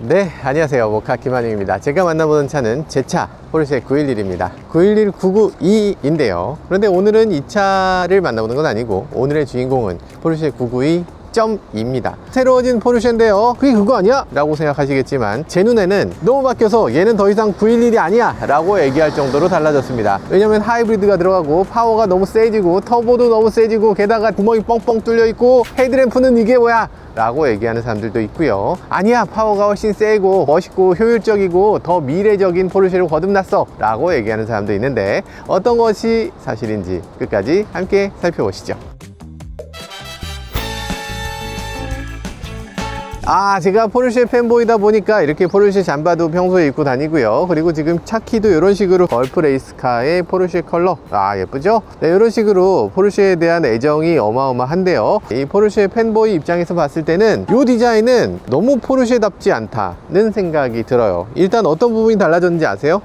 네, 안녕하세요. 모카 김한용입니다. 제가 만나보는 차는 제 차 포르쉐 911입니다. 911 992인데요. 그런데 오늘은 이 차를 만나보는 건 아니고 오늘의 주인공은 포르쉐 992.2입니다. 새로워진 포르쉐인데요. 그게 그거 아니야? 라고 생각하시겠지만 제 눈에는 너무 바뀌어서 얘는 더 이상 911이 아니야 라고 얘기할 정도로 달라졌습니다. 왜냐면 하이브리드가 들어가고 파워가 너무 세지고 터보도 너무 세지고 게다가 구멍이 뻥뻥 뚫려 있고 헤드램프는 이게 뭐야? 라고 얘기하는 사람들도 있고요. 아니야, 파워가 훨씬 세고 멋있고 효율적이고 더 미래적인 포르쉐로 거듭났어 라고 얘기하는 사람도 있는데 어떤 것이 사실인지 끝까지 함께 살펴보시죠. 제가 포르쉐 팬보이다 보니까 이렇게 포르쉐 잠바도 평소에 입고 다니고요. 그리고 지금 차 키도 이런 식으로 걸프 레이스카의 포르쉐 컬러, 예쁘죠? 네, 이런 식으로 포르쉐에 대한 애정이 어마어마한데요. 이 포르쉐 팬보이 입장에서 봤을 때는 이 디자인은 너무 포르쉐답지 않다는 생각이 들어요. 일단 어떤 부분이 달라졌는지 아세요?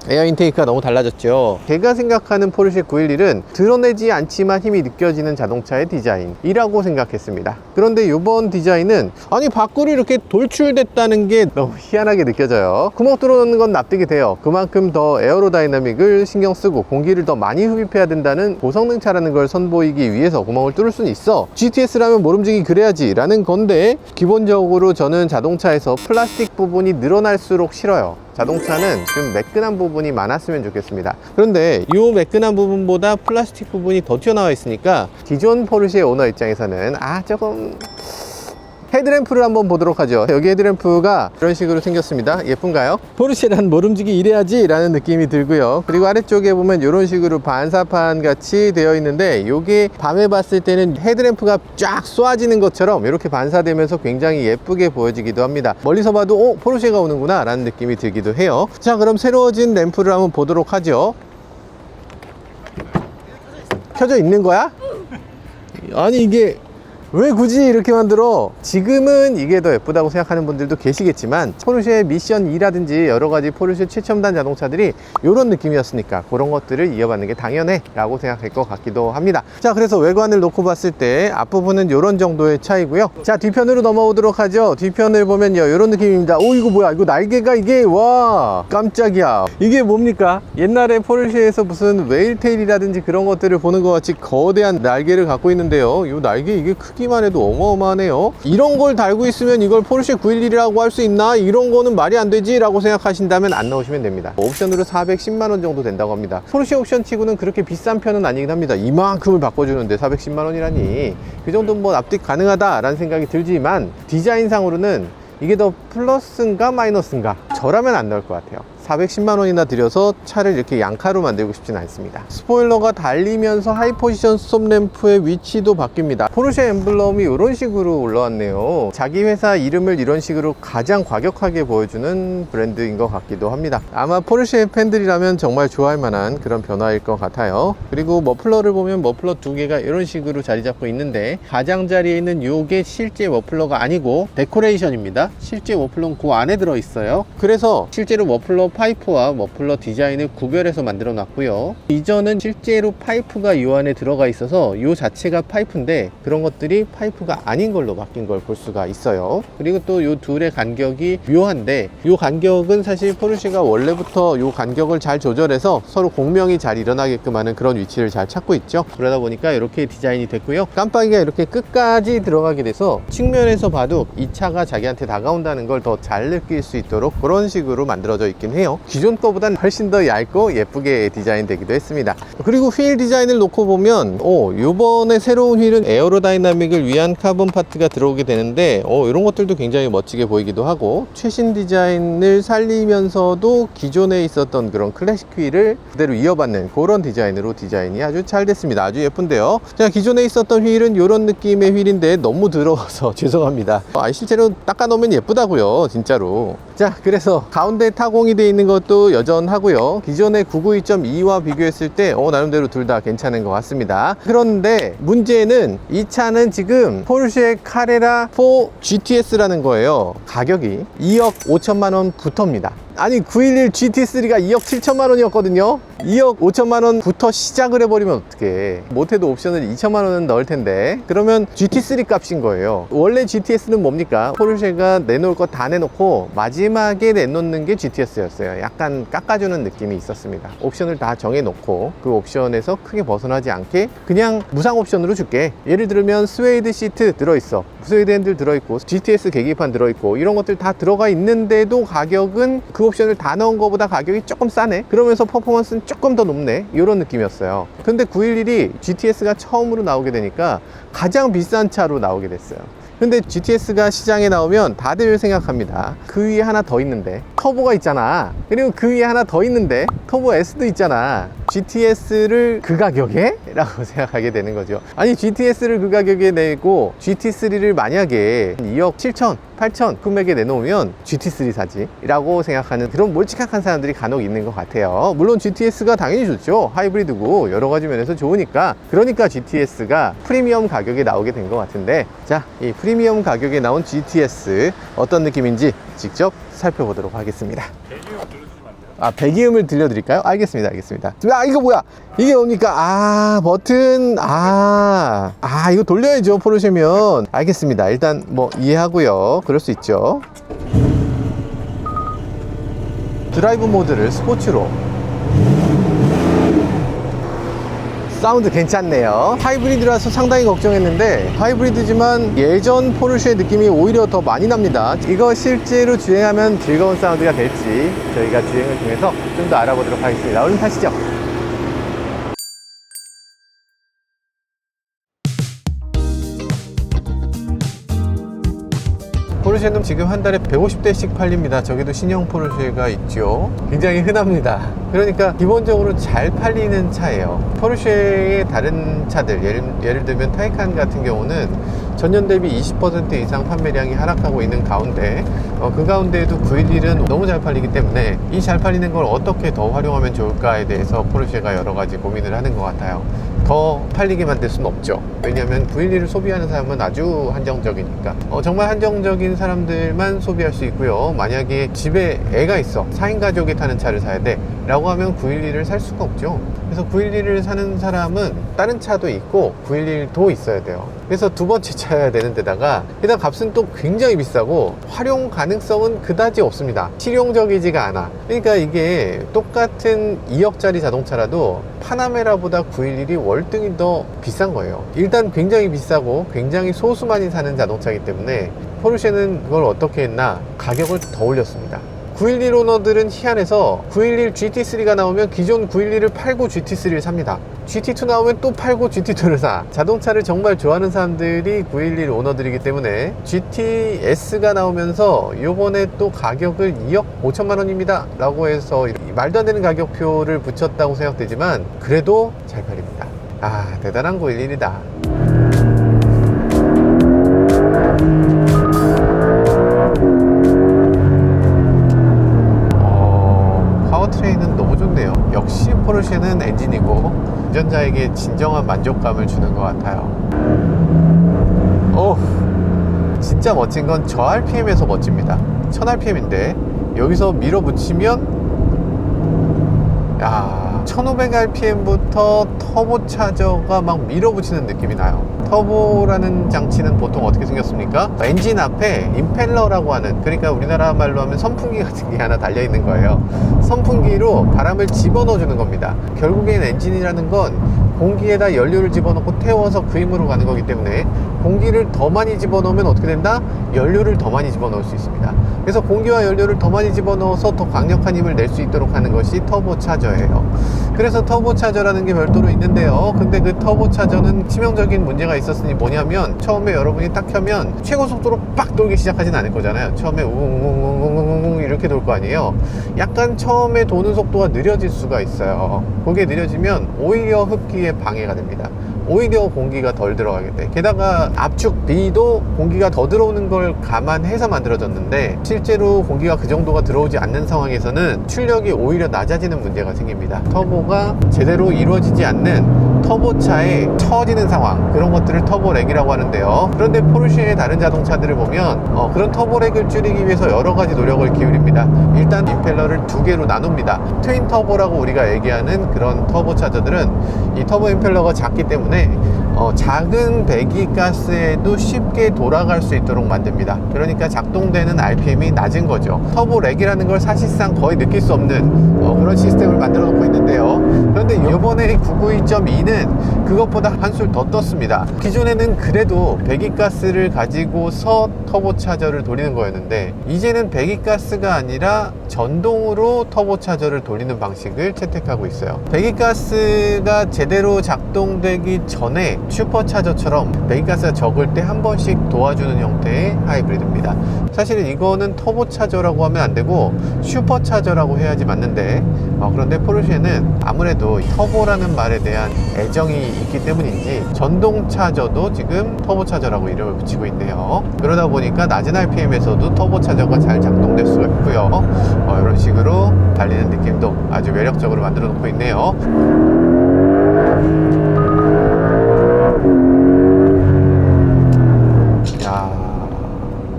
에어 인테이크가 너무 달라졌죠. 제가 생각하는 포르쉐 911은 드러내지 않지만 힘이 느껴지는 자동차의 디자인이라고 생각했습니다. 그런데 이번 디자인은 밖으로 이렇게 돌출됐다는 게 너무 희한하게 느껴져요. 구멍 뚫어놓는 건 납득이 돼요. 그만큼 더 에어로다이나믹을 신경 쓰고 공기를 더 많이 흡입해야 된다는 고성능 차라는 걸 선보이기 위해서 구멍을 뚫을 수는 있어. GTS라면 모름지기 그래야지 라는 건데, 기본적으로 저는 자동차에서 플라스틱 부분이 늘어날수록 싫어요. 자동차는 좀 매끈한 부분이 많았으면 좋겠습니다. 그런데 이 매끈한 부분보다 플라스틱 부분이 더 튀어나와 있으니까 기존 포르쉐 오너 입장에서는 조금 헤드램프를 한번 보도록 하죠. 여기 헤드램프가 이런 식으로 생겼습니다. 예쁜가요? 포르쉐란 모름지기 이래야지 라는 느낌이 들고요. 그리고 아래쪽에 보면 이런 식으로 반사판 같이 되어 있는데, 이게 밤에 봤을 때는 헤드램프가 쫙 쏘아지는 것처럼 이렇게 반사되면서 굉장히 예쁘게 보여지기도 합니다. 멀리서 봐도 포르쉐가 오는구나 라는 느낌이 들기도 해요. 자, 그럼 새로워진 램프를 한번 보도록 하죠. 켜져 있는 거야? 아니, 이게 왜 굳이 이렇게 만들어? 지금은 이게 더 예쁘다고 생각하는 분들도 계시겠지만, 포르쉐 미션 2라든지 여러가지 포르쉐 최첨단 자동차들이 이런 느낌이었으니까 그런 것들을 이어받는 게 당연해 라고 생각할 것 같기도 합니다. 자, 그래서 외관을 놓고 봤을 때 앞부분은 이런 정도의 차이고요. 자, 뒤편으로 넘어오도록 하죠. 뒤편을 보면요, 이런 느낌입니다. 이거 뭐야? 이거 날개가 이게, 와, 깜짝이야. 이게 뭡니까? 옛날에 포르쉐에서 무슨 웨일테일이라든지 그런 것들을 보는 것 같이 거대한 날개를 갖고 있는데요. 이 날개 이게 크기만 해도 어마어마하네요. 이런 걸 달고 있으면 이걸 포르쉐 911이라고 할 수 있나? 이런 거는 말이 안 되지 라고 생각하신다면 안 넣으시면 됩니다. 옵션으로 410만원 정도 된다고 합니다. 포르쉐 옵션 치고는 그렇게 비싼 편은 아니긴 합니다. 이만큼을 바꿔주는데 410만원이라니 그 정도는 뭐 납득 가능하다 라는 생각이 들지만, 디자인상으로는 이게 더 플러스인가 마이너스인가? 저라면 안 넣을 것 같아요. 410만원이나 들여서 차를 이렇게 양카로 만들고 싶진 않습니다. 스포일러가 달리면서 하이포지션 스톱램프의 위치도 바뀝니다. 포르쉐 엠블럼이 이런 식으로 올라왔네요. 자기 회사 이름을 이런 식으로 가장 과격하게 보여주는 브랜드인 것 같기도 합니다. 아마 포르쉐 팬들이라면 정말 좋아할 만한 그런 변화일 것 같아요. 그리고 머플러를 보면 머플러 두 개가 이런 식으로 자리 잡고 있는데, 가장자리에 있는 이게 실제 머플러가 아니고 데코레이션입니다. 실제 머플러는 그 안에 들어있어요. 그래서 실제로 머플러 파이프와 머플러 디자인을 구별해서 만들어 놨고요. 이전은 실제로 파이프가 이 안에 들어가 있어서 이 자체가 파이프인데, 그런 것들이 파이프가 아닌 걸로 바뀐 걸 볼 수가 있어요. 그리고 또 이 둘의 간격이 묘한데, 이 간격은 사실 포르쉐가 원래부터 이 간격을 잘 조절해서 서로 공명이 잘 일어나게끔 하는 그런 위치를 잘 찾고 있죠. 그러다 보니까 이렇게 디자인이 됐고요. 깜빡이가 이렇게 끝까지 들어가게 돼서 측면에서 봐도 이 차가 자기한테 다가온다는 걸 더 잘 느낄 수 있도록 그런 식으로 만들어져 있긴 해요. 기존 거보단 훨씬 더 얇고 예쁘게 디자인되기도 했습니다. 그리고 휠 디자인을 놓고 보면 요번에 새로운 휠은 에어로다이나믹을 위한 카본 파트가 들어오게 되는데 이런 것들도 굉장히 멋지게 보이기도 하고, 최신 디자인을 살리면서도 기존에 있었던 그런 클래식 휠을 그대로 이어받는 그런 디자인으로 디자인이 아주 잘 됐습니다. 아주 예쁜데요. 자, 기존에 있었던 휠은 이런 느낌의 휠인데 너무 더러워서 죄송합니다. 실제로 닦아놓으면 예쁘다고요, 진짜로. 자, 그래서 가운데 타공이 되어 있는 것도 여전하고요. 기존의 992.2와 비교했을 때 나름대로 둘 다 괜찮은 것 같습니다. 그런데 문제는 이 차는 지금 포르쉐 카레라 4 GTS라는 거예요. 가격이 2억 5천만 원부터입니다. 아니, 911 GT3가 2억 7천만 원이었거든요. 2억 5천만 원부터 시작을 해버리면 어떡해. 못해도 옵션을 2천만 원은 넣을 텐데, 그러면 GT3 값인 거예요. 원래 GTS는 뭡니까? 포르쉐가 내놓을 거 다 내놓고 마지막에 내놓는 게 GTS였어요. 약간 깎아주는 느낌이 있었습니다. 옵션을 다 정해놓고 그 옵션에서 크게 벗어나지 않게 그냥 무상 옵션으로 줄게. 예를 들면 스웨이드 시트 들어있어, 스웨이드 핸들 들어있고, GTS 계기판 들어있고, 이런 것들 다 들어가 있는데도 가격은 그 옵션을 다 넣은 거보다 가격이 조금 싸네, 그러면서 퍼포먼스는 조금 더 높네, 이런 느낌이었어요. 근데 911이 GTS가 처음으로 나오게 되니까 가장 비싼 차로 나오게 됐어요. 근데 GTS가 시장에 나오면 다들 생각합니다. 그 위에 하나 더 있는데, 터보가 있잖아. 그리고 그 위에 하나 더 있는데, 터보 S도 있잖아. GTS를 그 가격에? 라고 생각하게 되는 거죠. 아니, GTS를 그 가격에 내고 GT3를 만약에 2억 7천, 8천 금액에 내놓으면 GT3 사지 라고 생각하는 그런 몰치각한 사람들이 간혹 있는 것 같아요. 물론 GTS가 당연히 좋죠. 하이브리드고 여러 가지 면에서 좋으니까. 그러니까 GTS가 프리미엄 가격에 나오게 된 것 같은데, 자, 이 프리미엄 가격에 나온 GTS 어떤 느낌인지 직접 살펴보도록 하겠습니다. 배기음을 들려드릴까요? 알겠습니다. 이거 뭐야? 이게 뭡니까? 버튼. 이거 돌려야죠, 포르쉐면. 알겠습니다. 일단 뭐 이해하고요. 그럴 수 있죠. 드라이브 모드를 스포츠로. 사운드 괜찮네요. 하이브리드라서 상당히 걱정했는데, 하이브리드지만 예전 포르쉐 느낌이 오히려 더 많이 납니다. 이거 실제로 주행하면 즐거운 사운드가 될지 저희가 주행을 통해서 좀 더 알아보도록 하겠습니다. 얼른 타시죠. 포르쉐는 지금 한 달에 150대씩 팔립니다. 저기도 신형 포르쉐가 있죠. 굉장히 흔합니다. 그러니까 기본적으로 잘 팔리는 차예요. 포르쉐의 다른 차들, 예를 들면 타이칸 같은 경우는 전년 대비 20% 이상 판매량이 하락하고 있는 가운데, 그 가운데에도 911은 너무 잘 팔리기 때문에 이 잘 팔리는 걸 어떻게 더 활용하면 좋을까에 대해서 포르쉐가 여러 가지 고민을 하는 것 같아요. 더 팔리게 만들 수는 없죠. 왜냐하면 911을 소비하는 사람은 아주 한정적이니까, 정말 한정적인 사람들만 소비할 수 있고요. 만약에 집에 애가 있어, 4인 가족이 타는 차를 사야 돼 라고 하면 911을 살 수가 없죠. 그래서 911을 사는 사람은 다른 차도 있고 911도 있어야 돼요. 그래서 두 번째 차여야 되는 데다가, 게다가 값은 또 굉장히 비싸고 활용 가능성은 그다지 없습니다. 실용적이지가 않아. 그러니까 이게 똑같은 2억짜리 자동차라도 파나메라보다 911이 월등히 더 비싼 거예요. 일단 굉장히 비싸고 굉장히 소수만이 사는 자동차이기 때문에 포르쉐는 그걸 어떻게 했나, 가격을 더 올렸습니다. 911 오너들은 희한해서 911 GT3가 나오면 기존 911을 팔고 GT3를 삽니다. GT2 나오면 또 팔고 GT2를 사. 자동차를 정말 좋아하는 사람들이 911 오너들이기 때문에 GTS가 나오면서 요번에 또 가격을 2억 5천만 원입니다 라고 해서 말도 안 되는 가격표를 붙였다고 생각되지만 그래도 잘 팔립니다. 대단한 911이다. 파워트레인은 너무 좋네요. 역시 포르쉐는 엔진이고 운전자에게 진정한 만족감을 주는 것 같아요. 진짜 멋진 건 저 RPM에서 멋집니다. 1000rpm인데 여기서 밀어붙이면 1500rpm부터 터보차저가 막 밀어붙이는 느낌이 나요. 터보라는 장치는 보통 어떻게 생겼습니까? 엔진 앞에 임펠러라고 하는, 그러니까 우리나라 말로 하면 선풍기 같은 게 하나 달려 있는 거예요. 선풍기로 바람을 집어넣어 주는 겁니다. 결국엔 엔진이라는 건 공기에다 연료를 집어넣고 태워서 그 힘으로 가는 거기 때문에 공기를 더 많이 집어넣으면 어떻게 된다? 연료를 더 많이 집어넣을 수 있습니다. 그래서 공기와 연료를 더 많이 집어넣어서 더 강력한 힘을 낼 수 있도록 하는 것이 터보차저예요. 그래서 터보차저라는 게 별도로 있는데요. 근데 그 터보차저는 치명적인 문제가 있었으니 뭐냐면, 처음에 여러분이 딱 켜면 최고 속도로 빡 돌기 시작하진 않을 거잖아요. 처음에 웅웅웅웅웅 이렇게 돌 거 아니에요. 약간 처음에 도는 속도가 느려질 수가 있어요. 그게 느려지면 오히려 흡기에 방해가 됩니다. 오히려 공기가 덜 들어가게 돼. 게다가 압축 B도 공기가 더 들어오는 걸 감안해서 만들어졌는데 실제로 공기가 그 정도가 들어오지 않는 상황에서는 출력이 오히려 낮아지는 문제가 생깁니다. 터보가 제대로 이루어지지 않는 터보차에 처지는 상황, 그런 것들을 터보렉이라고 하는데요. 그런데 포르쉐의 다른 자동차들을 보면 그런 터보렉을 줄이기 위해서 여러 가지 노력을 기울입니다. 일단 임펠러를 두 개로 나눕니다. 트윈 터보라고 우리가 얘기하는 그런 터보차저들은 이 터보 임펠러가 작기 때문에 작은 배기가스에도 쉽게 돌아갈 수 있도록 만듭니다. 그러니까 작동되는 RPM이 낮은 거죠. 터보렉이라는 걸 사실상 거의 느낄 수 없는 그런 시스템을 만들어 놓고 있는데요. 그런데 이번에 992.2는 그것보다 한술 더 떴습니다. 기존에는 그래도 배기가스를 가지고서 터보차저를 돌리는 거였는데 이제는 배기가스가 아니라 전동으로 터보차저를 돌리는 방식을 채택하고 있어요. 배기가스가 제대로 작동되기 전에 슈퍼차저처럼 배기가스가 적을 때 한 번씩 도와주는 형태의 하이브리드입니다. 사실은 이거는 터보차저라고 하면 안 되고 슈퍼차저라고 해야지 맞는데 그런데 포르쉐는 아무래도 터보라는 말에 대한 애정이 있기 때문인지 전동차저도 지금 터보차저라고 이름을 붙이고 있네요. 그러다 보니까 낮은 RPM에서도 터보차저가 잘 작동될 수가 있고요. 이런 식으로 달리는 느낌도 아주 매력적으로 만들어 놓고 있네요.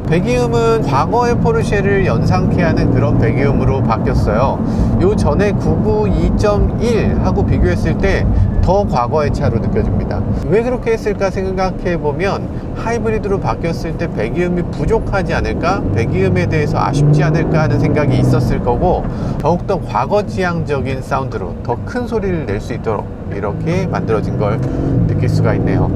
배기음은 과거의 포르쉐를 연상케 하는 그런 배기음으로 바뀌었어요. 요 전에 992.1 하고 비교했을 때 더 과거의 차로 느껴집니다. 왜 그렇게 했을까 생각해보면 하이브리드로 바뀌었을 때 배기음이 부족하지 않을까, 배기음에 대해서 아쉽지 않을까 하는 생각이 있었을 거고, 더욱더 과거지향적인 사운드로 더 큰 소리를 낼 수 있도록 이렇게 만들어진 걸 느낄 수가 있네요.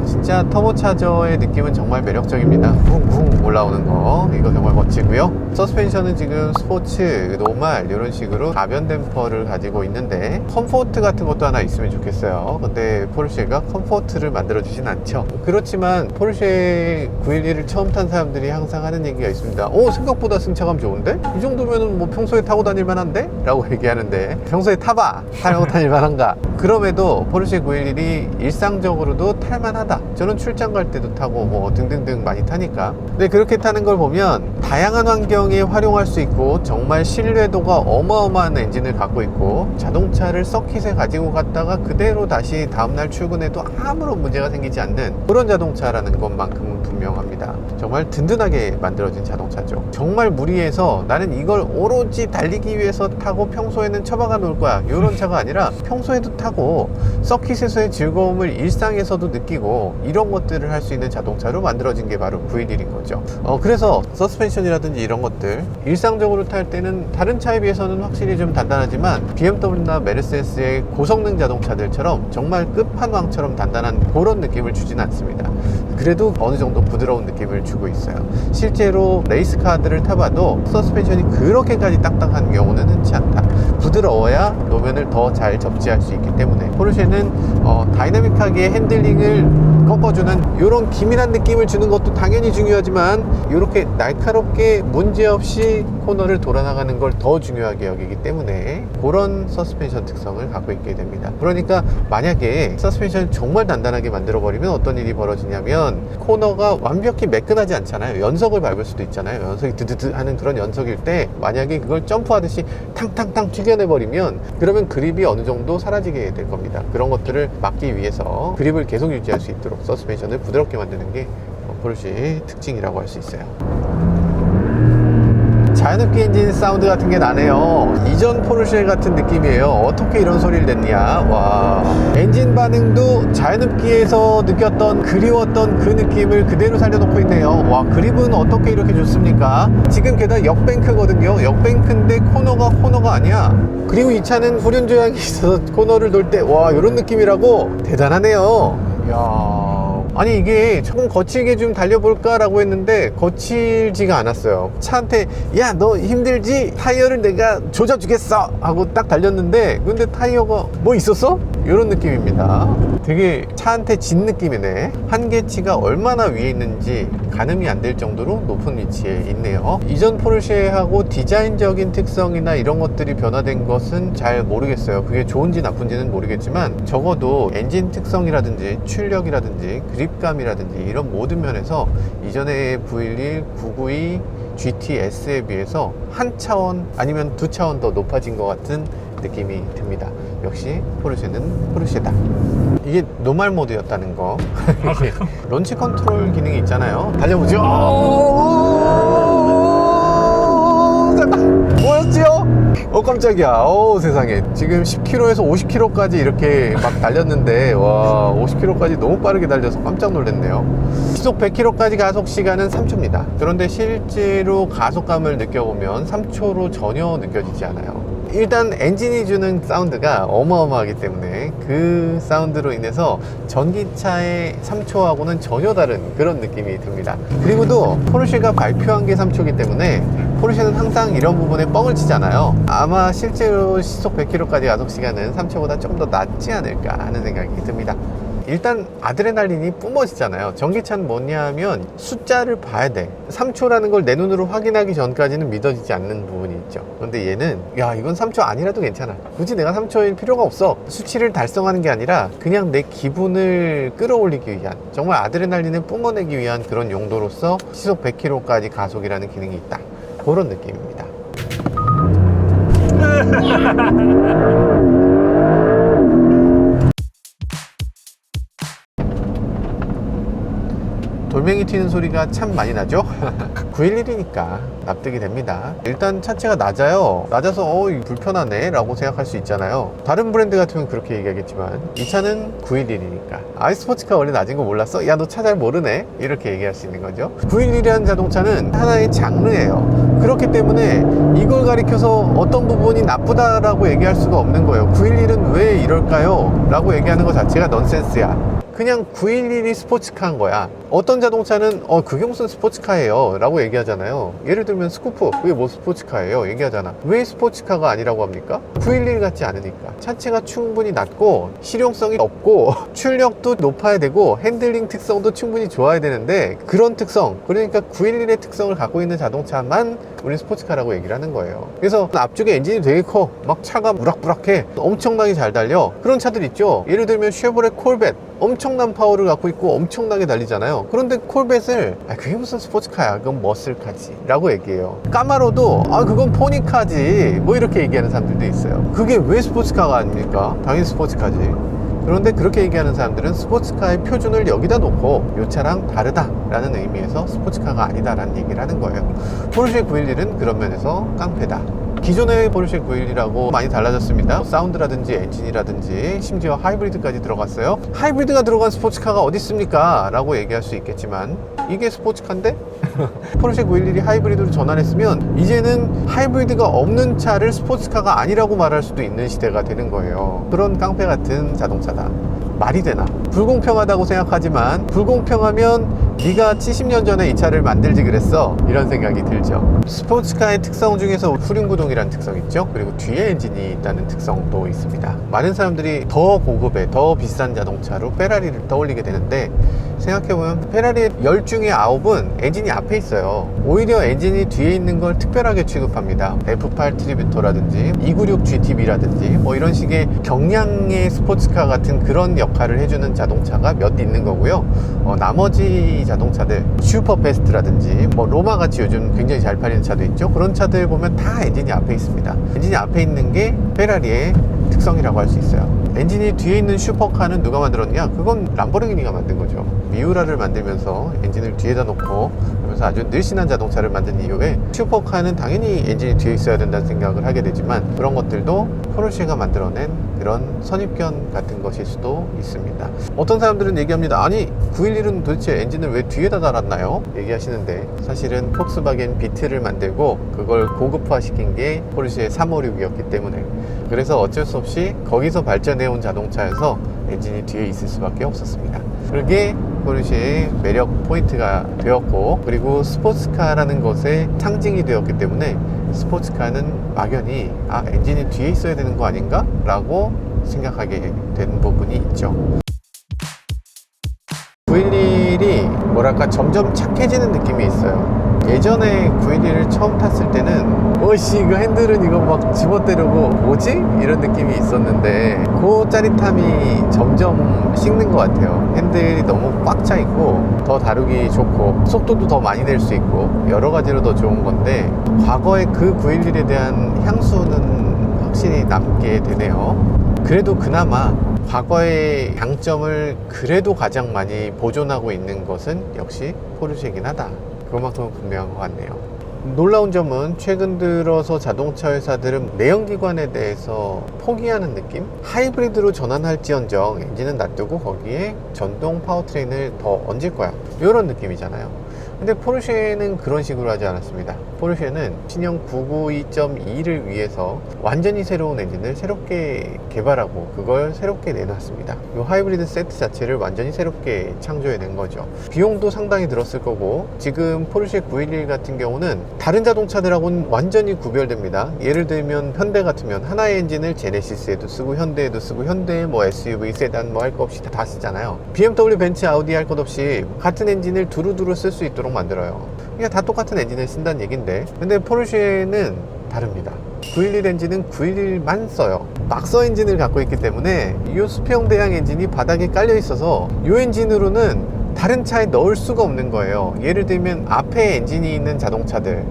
진짜 터보차저의 느낌은 정말 매력적입니다. 붕붕 올라오는 거, 이거 정말 멋지고요. 서스펜션은 지금 스포츠, 노말 이런 식으로 가변 댐퍼를 가지고 있는데 컴포트 같은 것도 하나 있으면 좋겠어요. 근데 포르쉐가 컴포트를 만들어 주진 않죠. 그렇지만 포르쉐 911을 처음 탄 사람들이 항상 하는 얘기가 있습니다. 생각보다 승차감 좋은데? 이 정도면은 뭐 평소에 타고 다닐 만한데? 라고 얘기하는데 평소에 타봐! 타고 다닐 만한가? 그럼에도 포르쉐 911이 일상적으로도 탈만하다. 저는 출장 갈 때도 타고 뭐 등등등 많이 타니까. 근데 그렇게 타는 걸 보면 다양한 환경에 활용할 수 있고 정말 신뢰도가 어마어마한 엔진을 갖고 있고 자동차를 서킷에 가지고 갔다가 그대로 다시 다음날 출근해도 아무런 문제가 생기지 않는 그런 자동차라는 것만큼은 분명합니다. 정말 든든하게 만들어진 자동차죠. 정말 무리해서 나는 이걸 오로지 달리기 위해서 타고 평소에는 처박아 놓을 거야, 이런 차가 아니라 평소에도 타고 서킷에서의 즐거움을 일상에서도 느끼고 이런 것들을 할 수 있는 자동차로 만들어진 게 바로 911인 거죠. 그래서 서스펜션이라든지 이런 것들 일상적으로 탈 때는 다른 차에 비해서는 확실히 좀 단단하지만 BMW나 메르세데스의 고성능 자동차들처럼 정말 끝판왕처럼 단단한 그런 느낌을 주진 않습니다. 그래도 어느 정도 부드러운 느낌을 주고 있어요. 실제로 레이스카들을 타봐도 서스펜션이 그렇게까지 딱딱한 경우는 흔치 않다. 부드러워야 노면을 더 잘 접지할 수 있기 때문에 포르쉐는 다이나믹하게 핸들링을 꺾어주는 이런 기민한 느낌을 주는 것도 당연히 중요하지만 이렇게 날카롭게 문제없이 코너를 돌아나가는 걸 더 중요하게 여기기 때문에 그런 서스펜션 특성을 갖고 있게 됩니다. 그러니까 만약에 서스펜션을 정말 단단하게 만들어 버리면 어떤 일이 벌어지냐면 코너가 완벽히 매끈하지 않잖아요. 연석을 밟을 수도 있잖아요. 연석이 드드드 하는 그런 연석일 때 만약에 그걸 점프하듯이 탕탕탕 튀겨내 버리면 그러면 그립이 어느 정도 사라지게 될 겁니다. 그런 것들을 막기 위해서 그립을 계속 유지할 수 있도록 서스펜션을 부드럽게 만드는 게 포르쉐의 특징이라고 할 수 있어요. 자연흡기 엔진 사운드 같은 게 나네요. 이전 포르쉐 같은 느낌이에요. 어떻게 이런 소리를 냈냐. 와, 엔진 반응도 자연흡기에서 느꼈던 그리웠던 그 느낌을 그대로 살려놓고 있네요. 와, 그립은 어떻게 이렇게 좋습니까? 지금 게다가 역뱅크거든요. 역뱅크인데 코너가 아니야. 그리고 이 차는 후륜 조향이 있어서 코너를 돌 때 와, 이런 느낌이라고. 대단하네요. 이야, 아니 이게 조금 거칠게 좀 달려볼까 라고 했는데 거칠지가 않았어요. 차한테 야, 너 힘들지? 타이어를 내가 조져주겠어 하고 딱 달렸는데 근데 타이어가 뭐 있었어? 이런 느낌입니다. 되게 차한테 진 느낌이네. 한계치가 얼마나 위에 있는지 가늠이 안 될 정도로 높은 위치에 있네요. 이전 포르쉐하고 디자인적인 특성이나 이런 것들이 변화된 것은 잘 모르겠어요. 그게 좋은지 나쁜지는 모르겠지만 적어도 엔진 특성이라든지 출력이라든지 그립감이라든지 이런 모든 면에서 이전의 V11, 992, GT-S에 비해서 한 차원 아니면 두 차원 더 높아진 것 같은 느낌이 듭니다. 역시 포르쉐는 포르쉐다. 이게 노멀 모드였다는 거. 런치 컨트롤 기능이 있잖아요. 달려보죠. 뭐였지요? 깜짝이야. 세상에. 지금 10km에서 50km까지 이렇게 막 달렸는데, 와, 50km까지 너무 빠르게 달려서 깜짝 놀랐네요. 시속 100km까지 가속 시간은 3초입니다. 그런데 실제로 가속감을 느껴보면 3초로 전혀 느껴지지 않아요. 일단 엔진이 주는 사운드가 어마어마하기 때문에 그 사운드로 인해서 전기차의 3초하고는 전혀 다른 그런 느낌이 듭니다. 그리고 또 포르쉐가 발표한 게 3초이기 때문에 포르쉐는 항상 이런 부분에 뻥을 치잖아요. 아마 실제로 시속 100km까지 가속 시간은 3초보다 조금 더 낮지 않을까 하는 생각이 듭니다. 일단 아드레날린이 뿜어지잖아요. 전기차는 뭐냐 하면 숫자를 봐야 돼. 3초라는 걸 내 눈으로 확인하기 전까지는 믿어지지 않는 부분이 있죠. 그런데 얘는 야, 이건 3초 아니라도 괜찮아. 굳이 내가 3초일 필요가 없어. 수치를 달성하는 게 아니라 그냥 내 기분을 끌어올리기 위한, 정말 아드레날린을 뿜어내기 위한 그런 용도로서 시속 100km까지 가속이라는 기능이 있다. 그런 느낌입니다. 돌멩이 튀는 소리가 참 많이 나죠? 911이니까 납득이 됩니다. 일단 차체가 낮아요. 낮아서 불편하네 라고 생각할 수 있잖아요. 다른 브랜드 같으면 그렇게 얘기하겠지만 이 차는 911이니까 아이스포츠카 원래 낮은 거 몰랐어? 야, 너 차 잘 모르네? 이렇게 얘기할 수 있는 거죠. 911이라는 자동차는 하나의 장르예요. 그렇기 때문에 이걸 가리켜서 어떤 부분이 나쁘다라고 얘기할 수가 없는 거예요. 911은 왜 이럴까요? 라고 얘기하는 것 자체가 넌센스야. 그냥 911이 스포츠카인 거야. 어떤 자동차는 그게 무슨 스포츠카예요 라고 얘기하잖아요. 예를 들면 스쿠프, 그게 뭐 스포츠카예요 얘기하잖아. 왜 스포츠카가 아니라고 합니까? 911 같지 않으니까. 차체가 충분히 낮고 실용성이 없고 출력도 높아야 되고 핸들링 특성도 충분히 좋아야 되는데, 그런 특성, 그러니까 911의 특성을 갖고 있는 자동차만 우리 스포츠카라고 얘기를 하는 거예요. 그래서 앞쪽에 엔진이 되게 커. 막 차가 무락무락해. 엄청나게 잘 달려. 그런 차들 있죠. 예를 들면 쉐보레 콜벳, 엄청난 파워를 갖고 있고 엄청나게 달리잖아요. 그런데 콜벳을 그게 무슨 스포츠카야, 그건 머슬카지 라고 얘기해요. 까마로도 그건 포니카지 뭐 이렇게 얘기하는 사람들도 있어요. 그게 왜 스포츠카가 아닙니까? 당연히 스포츠카지. 그런데 그렇게 얘기하는 사람들은 스포츠카의 표준을 여기다 놓고 이 차랑 다르다 라는 의미에서 스포츠카가 아니다 라는 얘기를 하는 거예요. 포르쉐 911은 그런 면에서 깡패다. 기존의 포르쉐 911하고 많이 달라졌습니다. 사운드라든지 엔진이라든지 심지어 하이브리드까지 들어갔어요. 하이브리드가 들어간 스포츠카가 어디 있습니까? 라고 얘기할 수 있겠지만 이게 스포츠카인데? 포르쉐 911이 하이브리드로 전환했으면 이제는 하이브리드가 없는 차를 스포츠카가 아니라고 말할 수도 있는 시대가 되는 거예요. 그런 깡패 같은 자동차다. 말이 되나? 불공평하다고 생각하지만 불공평하면 네가 70년 전에 이 차를 만들지 그랬어, 이런 생각이 들죠. 스포츠카의 특성 중에서 후륜구동이라는 특성이 있죠. 그리고 뒤에 엔진이 있다는 특성도 있습니다. 많은 사람들이 더 고급의 더 비싼 자동차로 페라리를 떠올리게 되는데, 생각해보면 페라리의 10 중에 9은 엔진이 앞에 있어요. 오히려 엔진이 뒤에 있는 걸 특별하게 취급합니다. F8 트리뷰토라든지 296 GTB라든지 뭐 이런 식의 경량의 스포츠카 같은 그런 역할을 해주는 자동차가 몇 있는 거고요. 나머지 자동차들 슈퍼패스트라든지 뭐 로마같이 요즘 굉장히 잘 팔리는 차도 있죠. 그런 차들 보면 다 엔진이 앞에 있습니다. 엔진이 앞에 있는 게 페라리의 특성이라고 할 수 있어요. 엔진이 뒤에 있는 슈퍼카는 누가 만들었냐? 그건 람보르기니가 만든 거죠. 미우라를 만들면서 엔진을 뒤에다 놓고 그러면서 아주 늘씬한 자동차를 만든 이후에 슈퍼카는 당연히 엔진이 뒤에 있어야 된다는 생각을 하게 되지만, 그런 것들도 포르쉐가 만들어낸 그런 선입견 같은 것일 수도 있습니다. 어떤 사람들은 얘기합니다. 아니 911은 도대체 엔진을 왜 뒤에다 달았나요? 얘기하시는데, 사실은 폭스바겐 비트를 만들고 그걸 고급화시킨 게 포르쉐 356이었기 때문에, 그래서 어쩔 수 없이 거기서 발전해온 자동차에서 엔진이 뒤에 있을 수밖에 없었습니다. 그게 포르쉐의 매력 포인트가 되었고, 그리고 스포츠카라는 것의 상징이 되었기 때문에 스포츠카는 막연히 엔진이 뒤에 있어야 되는 거 아닌가? 라고 생각하게 된 부분이 있죠. 911이 뭐랄까 점점 착해지는 느낌이 있어요. 예전에 911을 처음 탔을 때는 어씨 이거 핸들은 이거 막 집어때리고 뭐지? 이런 느낌이 있었는데 그 짜릿함이 점점 식는 것 같아요. 핸들이 너무 꽉 차 있고 더 다루기 좋고 속도도 더 많이 낼 수 있고 여러 가지로 더 좋은 건데 과거의 그 911에 대한 향수는 확실히 남게 되네요. 그래도 그나마 과거의 장점을 그래도 가장 많이 보존하고 있는 것은 역시 포르쉐이긴 하다. 그만큼 분명한 것 같네요. 놀라운 점은 최근 들어서 자동차 회사들은 내연기관에 대해서 포기하는 느낌? 하이브리드로 전환할지언정 엔진은 놔두고 거기에 전동 파워트레인을 더 얹을 거야, 이런 느낌이잖아요. 근데 포르쉐는 그런 식으로 하지 않았습니다. 포르쉐는 신형 992.2를 위해서 완전히 새로운 엔진을 새롭게 개발하고 그걸 새롭게 내놨습니다. 이 하이브리드 세트 자체를 완전히 새롭게 창조해낸 거죠. 비용도 상당히 들었을 거고, 지금 포르쉐 911 같은 경우는 다른 자동차들하고는 완전히 구별됩니다. 예를 들면 현대 같으면 하나의 엔진을 제네시스에도 쓰고 현대에도 쓰고, 현대에 뭐 SUV, 세단 뭐 할 거 없이 다 쓰잖아요. BMW, 벤츠, 아우디 할 것 없이 같은 엔진을 두루두루 쓸 수 있도록 만들어요. 그냥 다 똑같은 엔진을 쓴다는 얘긴데, 근데 포르쉐는 다릅니다. 911 엔진은 911만 써요. 박서 엔진을 갖고 있기 때문에 이 수평 대양 엔진이 바닥에 깔려 있어서 이 엔진으로는 다른 차에 넣을 수가 없는 거예요. 예를 들면 앞에 엔진이 있는 자동차들,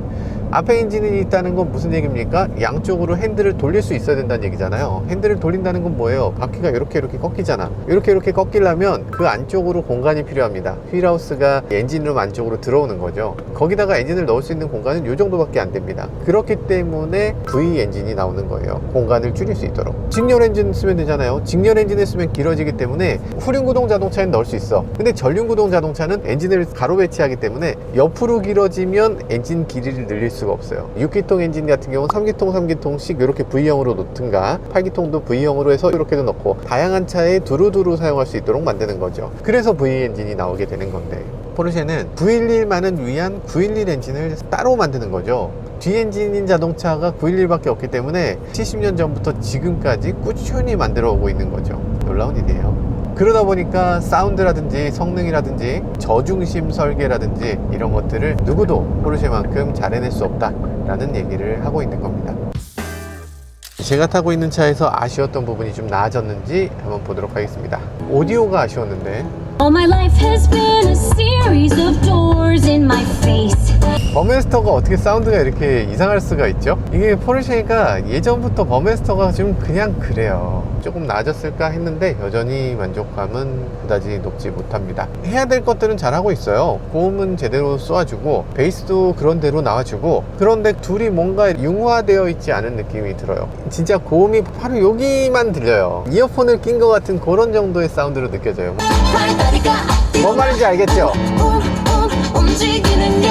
앞에 엔진이 있다는 건 무슨 얘기입니까? 양쪽으로 핸들을 돌릴 수 있어야 된다는 얘기잖아요. 핸들을 돌린다는 건 뭐예요? 바퀴가 이렇게 꺾이잖아. 이렇게 꺾이려면 그 안쪽으로 공간이 필요합니다. 휠하우스가 엔진룸 안쪽으로 들어오는 거죠. 거기다가 엔진을 넣을 수 있는 공간은 이 정도밖에 안 됩니다. 그렇기 때문에 V 엔진이 나오는 거예요. 공간을 줄일 수 있도록. 직렬 엔진 쓰면 되잖아요. 직렬 엔진을 쓰면 길어지기 때문에 후륜구동 자동차에는 넣을 수 있어. 근데 전륜구동 자동차는 엔진을 가로 배치하기 때문에 옆으로 길어지면 엔진 길이를 늘릴 수가 없어요. 6기통 엔진 같은 경우는 3기통, 3기통씩 이렇게 V형으로 놓든가, 8기통도 V형으로 해서 이렇게도 넣고 다양한 차에 두루두루 사용할 수 있도록 만드는 거죠. 그래서 V 엔진이 나오게 되는 건데, 포르쉐는 911만을 위한 911 엔진을 따로 만드는 거죠. 뒤엔진인 자동차가 911밖에 없기 때문에 70년 전부터 지금까지 꾸준히 만들어 오고 있는 거죠. 놀라운 일이에요. 그러다 보니까 사운드라든지 성능이라든지 저중심 설계라든지 이런 것들을 누구도 포르쉐만큼 잘 해낼 수 없다 라는 얘기를 하고 있는 겁니다. 제가 타고 있는 차에서 아쉬웠던 부분이 좀 나아졌는지 한번 보도록 하겠습니다. 오디오가 아쉬웠는데, All my life has been a series of doors in my face. 버메스터가 어떻게 사운드가 이렇게 이상할 수가 있죠? 이게 포르쉐가 예전부터 버메스터가 좀 그냥 그래요. 조금 나아졌을까 했는데 여전히 만족감은 그다지 높지 못합니다. 해야 될 것들은 잘하고 있어요. 고음은 제대로 쏘아주고 베이스도 그런 대로 나와주고, 그런데 둘이 뭔가 융화되어 있지 않은 느낌이 들어요. 진짜 고음이 바로 여기만 들려요. 이어폰을 낀 것 같은 그런 정도의 사운드로 느껴져요. 뭔 말인지 알겠죠? 움직이는 게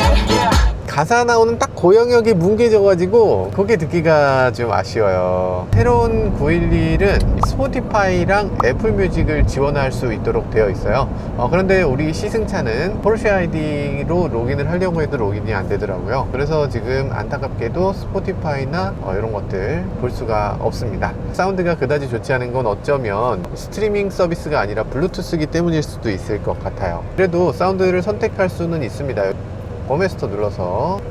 가사 나오는 딱 그 영역이 뭉개져가지고 그게 듣기가 좀 아쉬워요. 새로운 911은 스포티파이랑 애플 뮤직을 지원할 수 있도록 되어 있어요. 그런데 우리 시승차는 포르쉐 아이디로 로그인을 하려고 해도 로그인이 안 되더라고요. 그래서 지금 안타깝게도 스포티파이나 이런 것들 볼 수가 없습니다. 사운드가 그다지 좋지 않은 건 어쩌면 스트리밍 서비스가 아니라 블루투스기 때문일 수도 있을 것 같아요. 그래도 사운드를 선택할 수는 있습니다. 버메스터 눌러서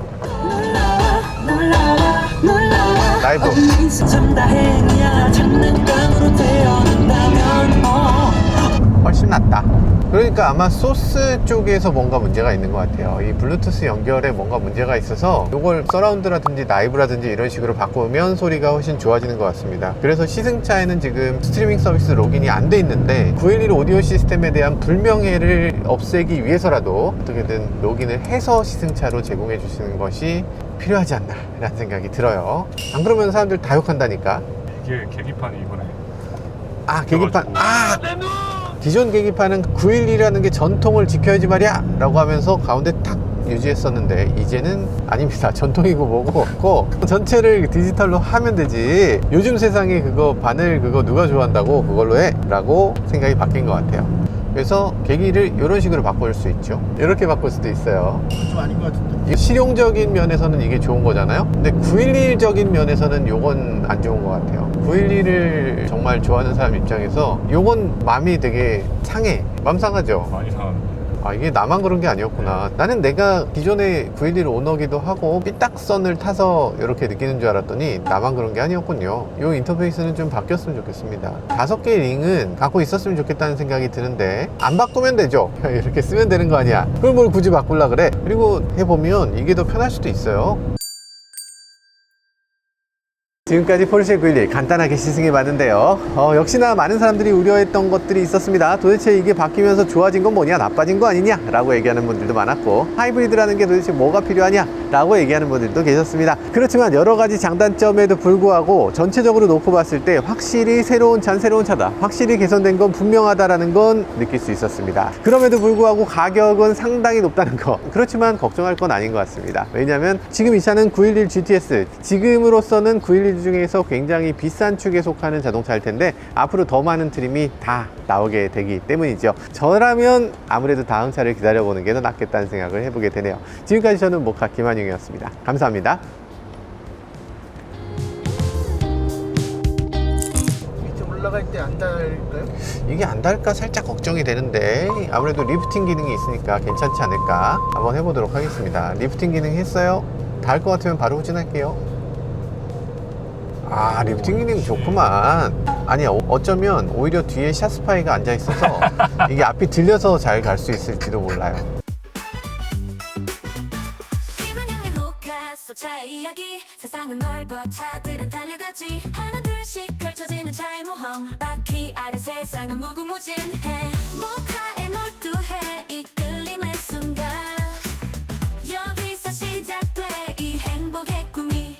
라이브. 훨씬 낫다. 그러니까 아마 소스 쪽에서 뭔가 문제가 있는 것 같아요. 이 블루투스 연결에 뭔가 문제가 있어서 이걸 서라운드라든지 라이브라든지 이런 식으로 바꾸면 소리가 훨씬 좋아지는 것 같습니다. 그래서 시승차에는 지금 스트리밍 서비스 로그인이 안 돼 있는데 911 오디오 시스템에 대한 불명예를 없애기 위해서라도 어떻게든 로그인을 해서 시승차로 제공해 주시는 것이 필요하지 않나 라는 생각이 들어요. 안 그러면 사람들 다 욕한다니까. 이게 계기판이 이번에 계기판. 기존 계기판은 911이라는 게 전통을 지켜야지 말이야 라고 하면서 가운데 탁 유지했었는데 이제는 아닙니다. 전통이고 뭐고 없고 전체를 디지털로 하면 되지, 요즘 세상에 그거 바늘 그거 누가 좋아한다고 그걸로 해 라고 생각이 바뀐 것 같아요. 그래서 계기를 이런 식으로 바꿀 수 있죠. 이렇게 바꿀 수도 있어요. 좀 아닌 것 같은데. 실용적인 면에서는 이게 좋은 거잖아요. 근데 911적인 면에서는 요건 안 좋은 것 같아요. 911을 정말 좋아하는 사람 입장에서 요건 마음이 되게 상해. 마음 상하죠? 많이 상합니다. 아, 이게 나만 그런 게 아니었구나. 나는 내가 기존에 911 오너기도 하고 삐딱선을 타서 이렇게 느끼는 줄 알았더니 나만 그런 게 아니었군요. 이 인터페이스는 좀 바뀌었으면 좋겠습니다. 5개의 링은 갖고 있었으면 좋겠다는 생각이 드는데 안 바꾸면 되죠. 이렇게 쓰면 되는 거 아니야. 그걸 뭘 굳이 바꾸려 그래. 그리고 해보면 이게 더 편할 수도 있어요. 지금까지 포르쉐 911 간단하게 시승해봤는데요. 역시나 많은 사람들이 우려했던 것들이 있었습니다. 도대체 이게 바뀌면서 좋아진 건 뭐냐, 나빠진 거 아니냐 라고 얘기하는 분들도 많았고, 하이브리드라는 게 도대체 뭐가 필요하냐 라고 얘기하는 분들도 계셨습니다. 그렇지만 여러 가지 장단점에도 불구하고 전체적으로 놓고 봤을 때 확실히 새로운 차다, 확실히 개선된 건 분명하다라는 건 느낄 수 있었습니다. 그럼에도 불구하고 가격은 상당히 높다는 거, 그렇지만 걱정할 건 아닌 것 같습니다. 왜냐하면 지금 이 차는 911 GTS, 지금으로서는 911 중에서 굉장히 비싼 축에 속하는 자동차일 텐데 앞으로 더 많은 트림이 다 나오게 되기 때문이죠. 저라면 아무래도 다음 차를 기다려보는 게 더 낫겠다는 생각을 해보게 되네요. 지금까지 저는 모카 김한용이었습니다. 감사합니다. 좀 올라갈 때 안 닿을까요? 이게 안 닿을까 살짝 걱정이 되는데 아무래도 리프팅 기능이 있으니까 괜찮지 않을까 한번 해보도록 하겠습니다. 리프팅 기능 했어요? 닿을 것 같으면 바로 후진할게요. 아, 리프팅 기능 좋구만. 아니야, 어쩌면 오히려 뒤에 샷스파이가 앉아 있어서 이게 앞이 들려서 잘 갈 수 있을지도 몰라요. 차의 이야기 세상은 넓어 차들은 달려가지 하나 둘씩 펼쳐지는 차의 모험 바퀴 아래 세상은 무궁무진해 모카에 몰두해 이끌림의 순간